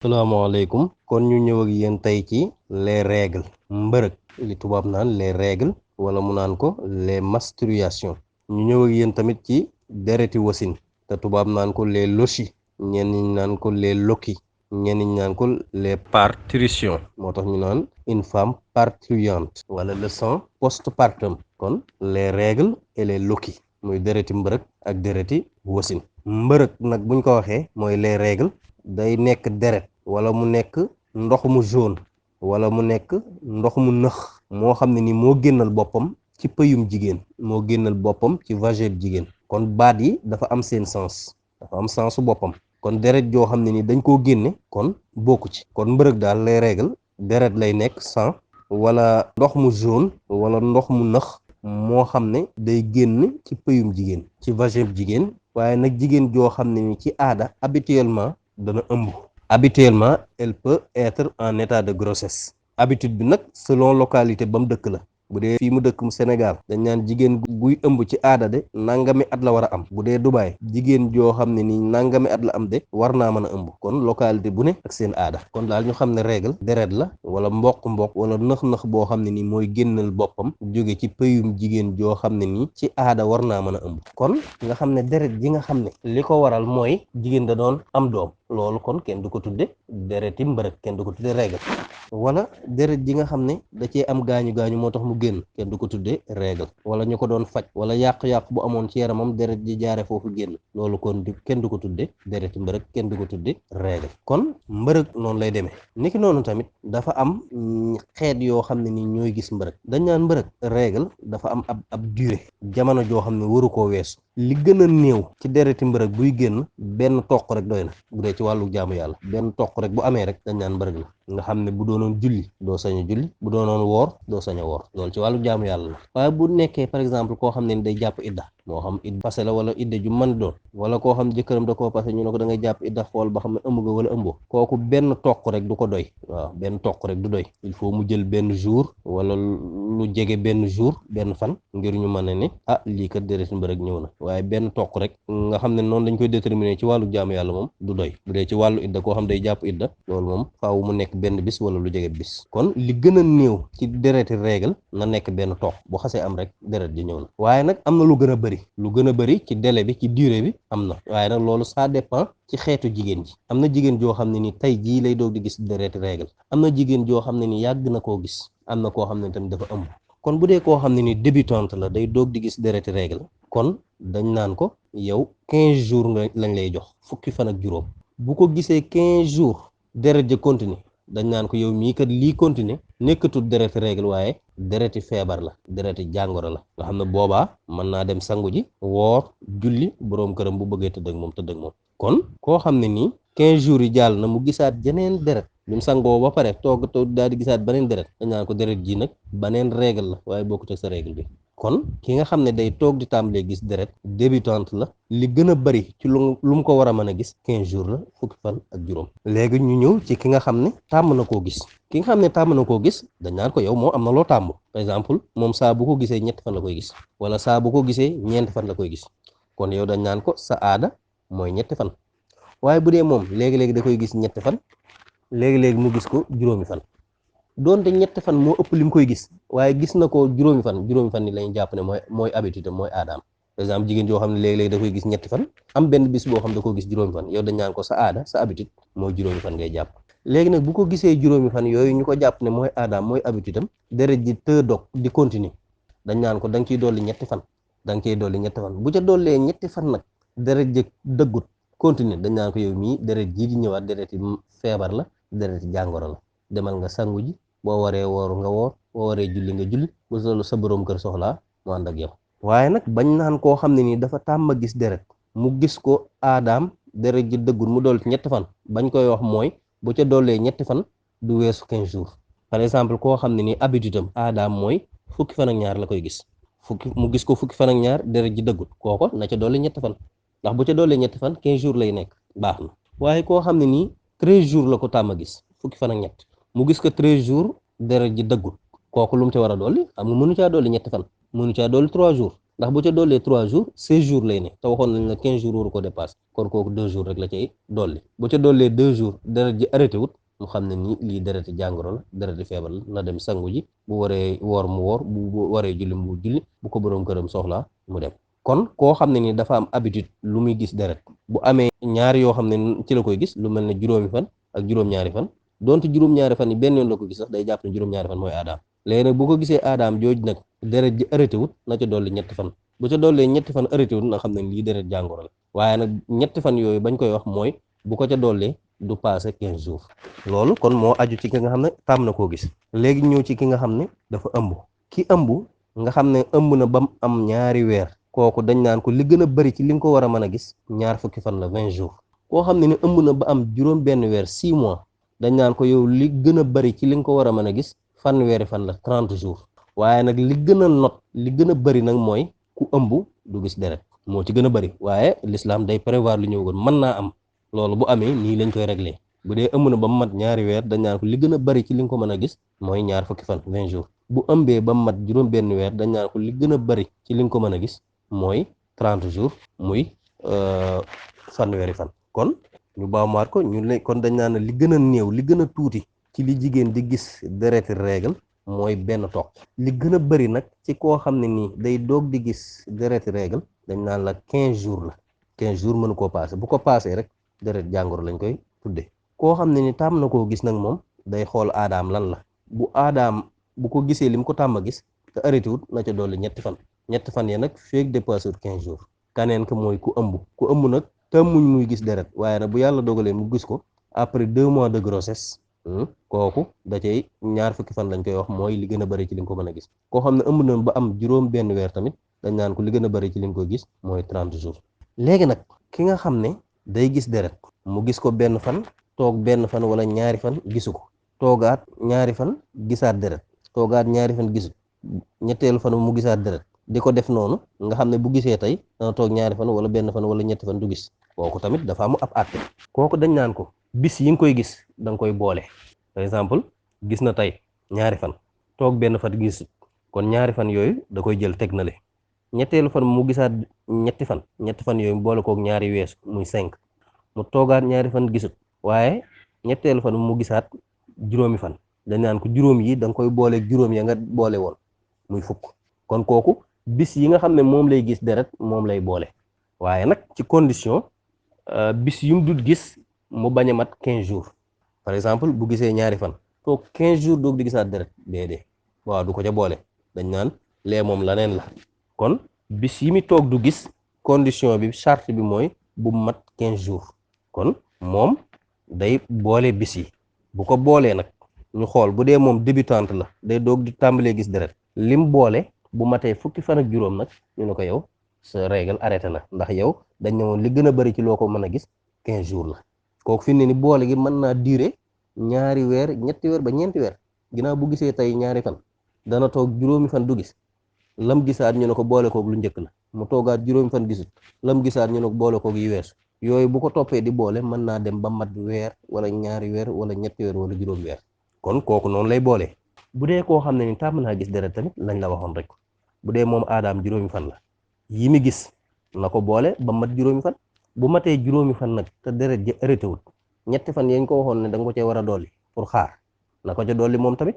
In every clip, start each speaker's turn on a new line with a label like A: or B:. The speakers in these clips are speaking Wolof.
A: salaamaaleykum kon ñu ñëw ak yéen tey ci les règles mbërëg li tubaab naan les règles wala mu naan ko les menstruations ñu ñëw ak yéen tamit ci dereti wasin te tubaab naan ko les lochi ñenn ñi naan ko les loki ñenn ñi naan ko les parturitions moo tax ñu naan une femme parturiente wala le sang postpartum kon les règles et les loki muy dereti mbërëg ak dereti wasin mbërëg nag buñ ko waxee mooy les règles day nekk deret wala mu nekk ndox mu jaune wala mu nekk ndox mu nëx moo xam ne ni moo génnal boppam ci pëyum jigéen moo génnal boppam ci vagin jigéen kon baat yi dafa am seen sens dafa am sensu boppam kon deret joo xam ne ni dañ koo génne kon bokku ci kon mbërëg daal les règles deret lay nekk sang wala ndox mu jaune wala ndox mu nëx moo xam ne day génn ci pëyum jigéen ci vagin jigéen waaye nag jigéen joo xam ne ni ci aada habituellement dana ëmb habituellement elle peut être en état de grossesse habitude bi nag selon localité ba mu dëkk la bu dee fii mu dëkk mu Sénégal dañ naan jigéen buy ëmb ci aada de nangami at la war a am bu dee Dubaay jigéen joo xam ne ni nangami at la am de war naa mën a ëmb kon localité bu ne ak seen aada kon daal ñu xam ne règle deret la wala mboq wala nëx-nëx boo xam ne ni mooy génnal boppam jóge ci pëyum jigéen joo xam ne nii ci aada war naa mën a ëmb kon nga xam ne deret ji nga xam ne li ko waral mooy jigéen da doon am doom loolu kon kenn du ko tudde dereti mbërëg kenn du ko tudde règle wala deret ji nga xam ne da cee am gaañu moo tax mu génn kenn du ko tuddee règle wala ñu ko doon faj wala yàq-yàq bu amoon ci yaramam deret ji jaare foofu génn loolu kon kenn du ko tudde dereti mbërëg kenn du ko tudde règle kon mbërëg noonu lay demee niki noonu tamit dafa am xeet yoo xam ne ni ñooy gis mbërëg dañ naan mbërëg règle dafa am ab durée jamono joo xam ne waru koo weesu li gën a néew ci dereti mbërëg buy génn benn toq rek doy na bu dee ci wàllu jaamu yàlla benn toq rek bu amee rek dañ naan mbërëg la nga xam ne bu doonoon julli doo sañ a julli bu doonoon woor doo sañ a woor loolu ci wàllu jaamu yàlla la waaye bu nekkee par exemple koo xam ne ni day jàpp idda moo xam idda passé la wala idda ju mën doon wala koo xam jëkkëram da koo passé ñu ne ko da ngay jàpp idda xool ba xam ne ëmb nga wala ëmboo kooku benn toq rek du ko doy waaw benn toq rek du doy il faut mu jël benn jour wala lu jege benn jour benn fan ngir ñu mën a ne ah lii kat deret mbërëg ñëw na waaye benn toq rek nga xam ne noonu dañ koy déterminer ci wàllu jaamu yàlla moom du doy bu dee ci wàllu idda koo xam day jàpp idda loolu moom faaw mu nekk benn bis wala lu jege bis kon li gën a néew ci dereti règle na nekk benn toq bu xasee am rek deret ji ñëw na waaye nag am na lu gën a bëri ci délai bi ci durée bi am na waaye nag loolu ça dépend ci xeetu jigéen ji am na jigéen joo xam ne ni tey jii lay doog di gis dereti règle am na jigéen joo xam ne ni yàgg na koo gis am na koo xam ne tamit dafa ëmb kon bu dee koo xam ne ni débutante la day doog di gis dereti règle kon dañ naan ko yow 15 jours nga lañ lay jox fukki fan ak juróom bu ko gisee 15 jours deret ja continuer dañ naan ko yow mii kat lii continuer nekkatul dereti règle waaye dereti feebar la dereti jàngoro la nga xam ne boobaa mën naa dem sangu ji woor julli boroom këram bu bëggee tëdd ak moom kon koo xam ne nii 15 jours yi jàll na mu gisaat jeneen deret bi mu sangoo ba pare toog daal di gisaat beneen deret dañ naan ko deret ji nag beneen règle la waaye bokkut ak sa règle bi kon ki nga xam ne day toog di tàmbalee gis deret débutante la li gën a bari ci lu mu ko war a mën a gis 15 jours la fukki fan ak juróom léegi ñu ñëw ci ki nga xam ne tàmm na koo gis ki nga xam ne tàmm na koo gis dañ naan ko yow moo am na loo tàmm par exemple moom saa bu ko gisee ñetti fan la koy gis wala saa bu ko gisee ñeenti fan la koy gis kon yow dañ naan ko sa aada mooy ñetti fan waaye bu dee moom léegi-léegi da koy gis ñetti fan léegi-léegi mu gis ko juróomi fan doonte ñetti fan moo ëpp li mu koy gis waaye gis na ko juróomi fan ni lañu jàpp ne mooy habitude mooy aadaam par exemple jigéen joo xam ne léegi-léegi da koy gis ñetti fan am benn bis boo xam da ko gis juróomi fan yow dañ naan ko sa aada sa habitude mooy juróomi fan ngay jàpp léegi nag bu ko gisee juróomi fan yooyu ñu ko jàpp ne mooy aadaam mooy habitude am deret ji te dog di continuer dañ naan ko da nga ciy dolli ñetti fan bu ca dollee ñetti fan nag deret ji dëggut continuer dañ naan ko yow mii deret jii di ñëwaat deret yi feebar la deret yi jàngoro la demal nga sangu ji boo waree wooru nga woor boo waree julli nga julli bu solo sa boroom kër soxlaa mu ànd ak yow waaye nag bañ naan koo xam ne nii dafa tàmm gis deret mu gis ko aadaam deret ji dëggul mu dolli ci ñetti fan bañ koy wax mooy bu ca dollee ñetti fan du weesu 15 jours par exemple koo xam ne nii habitude am aadaam mooy fukki fan ak ñaar la koy gis mu gis ko fukki fan ak ñaar deret ji dëggul kooko na ca dolli ñetti fan ndax bu ca dollee ñetti fan 15 jours lay nekk baax na waaye koo xam ne nii 13 jours la ko tàmm gis fukki fan ak ñett mu gis ko 13 jours deret ji dëggul kooku lu mu ci war a dolli xam nga mënu caa dolli ñetti fan mënu caa dolli 3 jours ndax bu ca dollee 3 jours 16 jours lay ne te waxoon nañ la 15 jours waru ko dépasse kon kooku 2 jours rek la cay dolli bu ca dollee 2 jours deret ji arrêté wut mu xam ne ni lii dereti jàngoro la dereti feebar la na dem sangu ji bu waree woor mu woor bu waree julli mu julli bu ko boroom këram soxlaa mu dem kon koo xam ne ni dafa am habitude lu muy gis deret bu amee ñaari yoo xam ne ci la koy gis lu mel ne juróomi fan ak juróom-ñaari fan donte juróom-ñaari fan yi benn yoon la ko gis sax day jàpp ne juróom-ñaari fan mooy aadaam léegi nag bu ko gisee aadaam jooju nag deret ji arrêté wut na ca dolli ñetti fan bu ca dollee ñetti fan arrêté wut na xam ne lii deret jàngoro la waaye nag ñetti fan yooyu bañ koy wax mooy bu ko ca dollee du passé 15 jours loolu kon moo aju ci ki nga xam ne tàmm na koo gis léegi ñëw ci ki nga xam ne dafa ëmb ki ëmb nga xam ne ëmb na ba mu am ñaari weer kooku dañ naan ko li gën a bari ci li nga ko war a mën a gis ñaar fukki fan la 20 jours koo xam ne ni ëmb na ba am juróom benn weer 6 mois dañ naan ko yow li gën a bari ci li nga ko war a mën a gis fanweeri fan la 30 jours waaye nag li gën a not li gën a bari nag mooy ku ëmb du gis deret moo ci gën a bari waaye l'islam day prévoir lu ñëw mën naa am loolu bu amee nii lañ koy réglé bu dee ëmb na ba mu mat ñaari weer dañ naan ko li gën a bari ci li nga ko mën a gis mooy ñaar fukki fan 20 jours bu ëmbee ba mu mat juróom benn weer dañ naan ko li gën a bari ci li nga ko mën a gis mooy 30 jours muy fanweeri fan kon ñu baamuwaat ko ñu ne kon dañ naan li gën a néew li gën a tuuti ci li jigéen di gis dereti règle mooy benn toq li gën a bari nag ci koo xam ne nii day doog di gis dereti règle dañ naan la 15 jours la 15 jours mënu koo passé bu ko passé rek deret jàngoro lañ koy tudde koo xam ne ni tàmm na koo gis nag moom day xool aadaam lan la bu aadaam bu ko gisee li mu ko tàmm a gis te arrêté wut na ca dolli ñetti fan ya nag feeg dépassé wut 15 jours kaneen ka mooy ku ëmb nag tàmmuñ muy gis deret waaye nag bu yàlla dogalee mu gis ko après 2 mois de grossesse kooku da cay ñaar fukki fan lañ koy wax mooy li gën a bari ci li nga ko mën a gis koo xam ne ëmb na ba am juróom benn weer tamit dañ naan ko li gën a bari ci li nga koy gis mooy 30 jours léegi nag ki nga xam ne day gis deret mu gis ko benn fan toog benn fan wala ñaari fan gisu ko toogaat ñaari fan gisaat deret toogaat ñaari fan gisu ñetteelu fan mu gisaat deret di ko def noonu nga xam ne bu gisee tey dana toog ñaari fan wala benn fan wala ñetti fan du gis kooku tamit dafa am ab àtte kooku dañ naan ko bis yi nga koy gis da nga koy boole par exemple gis na tey ñaari fan toog benn fan gis kon ñaari fan yooyu da koy jël teg na le ñetteelu fan mu gisaat ñetti fan yooyu boole kook ñaari weesu muy 5 mu toogaat ñaari fan gisut waaye ñetteelu fan mu gisaat juróomi fan dañ naan ko juróom yi da nga koy booleeg juróom ya nga boole woon muy fukk kon kooku bis yi nga xam ne moom lay gis deret moom lay boole waaye nag ci condition bis yu mu dul gis mu bañ a mat 15 jours par exemple bu gisee ñaari fan toog 15 jours doog di gisaat deret déedéet waaw du ko ca boole dañ naan lee moom laneen la kon bis yi mi toog du gis condition bi charte bi mooy bu mat 15 jours kon moom day boole bis yi bu ko boolee nag ñu xool bu dee moom débutante la day doog di tàmbalee gis deret lim boole bu matee fukki fan ak juróom nag ñu ne ko yow sa règle arrêté na ndax yow dañ ne woon li gën a bari ci loo ko mën a gis 15 jours la kooku fi ne ni boole gi mën naa durer ñaari weer ñetti weer ba ñeenti weer ginnaaw bu gisee tey ñaari fan dana toog juróomi fan du gis lam gisaat ñu ne ko boole koog lu njëkk la mu toogaat juróomi fan gisut lam gisaat ñu ne ko boole koog yi weesu yooyu bu ko toppee di boole mën naa dem ba mat weer wala ñaari weer wala ñetti weer wala juróom weer kon kooku noonu lay boole bu dee koo xam ne ni tàmm naa gis deret tamit lañ la waxoon rek bu dee moom aadaam juróomi fan la yi mi gis na ko boole ba mat juróomi fan bu matee juróomi fan nag te deret ji arrêté wul ñetti fan yañ ko waxoon ne da nga ko cee war a dolli pour xaar na ko ca dolli moom tamit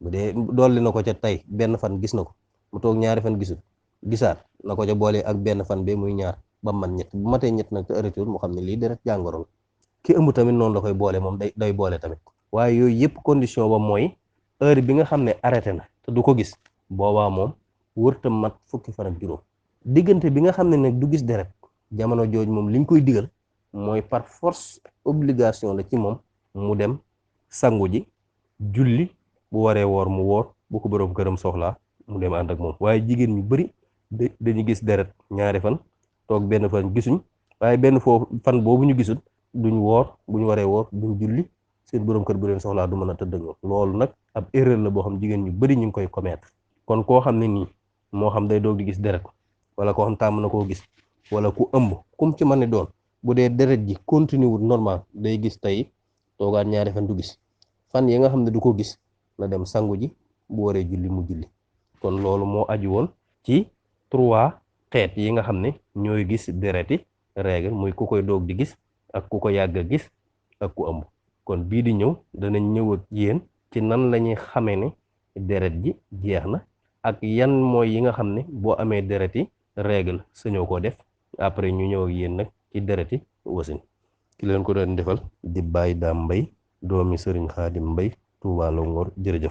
A: bu dee dolli na ko ca tey benn fan gis na ko mu toog ñaari fan gisul gisaat na ko ca boole ak benn fan be muy ñaar ba mat ñett bu matee ñett nag te arrêté wul mu xam ne lii deret jàngoro la ki ëmb tamit noonu la koy boole moom day boole tamit waaye yooyu yëpp condition ba mooy heure bi nga xam ne arrêté na te du ko gis boobaa moom wërta mat fukki fan ak juróom diggante bi nga xam ne nag du gis deret jamono jooj moom liñ koy digal mooy par force obligation la ci moom mu dem sangu ji julli bu waree woor mu woor bu ko boroom këram soxlaa mu dem ànd ak moom waaye jigéen ñu bari dañu gis deret ñaari fan toog benn fan gisuñ waaye benn foofu fan boobu ñu gisul duñ woor bu ñu waree woor duñ julli seen boroom kër bu leen soxlaa du mën a tëdd ak ñoom loolu nag ab erreur la boo xam jigéen ñu bari ñu ngi koy commettre kon koo xam ne nii moo xam day doog di gis deret wala koo xam tàmm na koo gis wala ku ëmb kum ci mën ne doon bu dee deret ji continue wul normal day gis tey toogaat ñaari fan du gis fan yi nga xam ne du ko gis na dem sangu ji bu waree julli mu julli kon loolu moo aju woon ci 3 xeet yi nga xam ne ñooy gis dereti règle muy ku koy doog di gis ak ku ko yàgg a gis ak ku ëmb kon bii di ñëw danañ ñëw ak yéen ci nan la ñuy xamee ne deret ji jeex na ak yan mooy yi nga xam ne boo amee dereti règle sañoo koo def après ñu ñëw ak yéen nag ci dereti wasin ki leen ko doon defal di Baye Dame Mbaye doomi Sëriñ Xaadim Mbay Tuubaa Longoor jërëjëf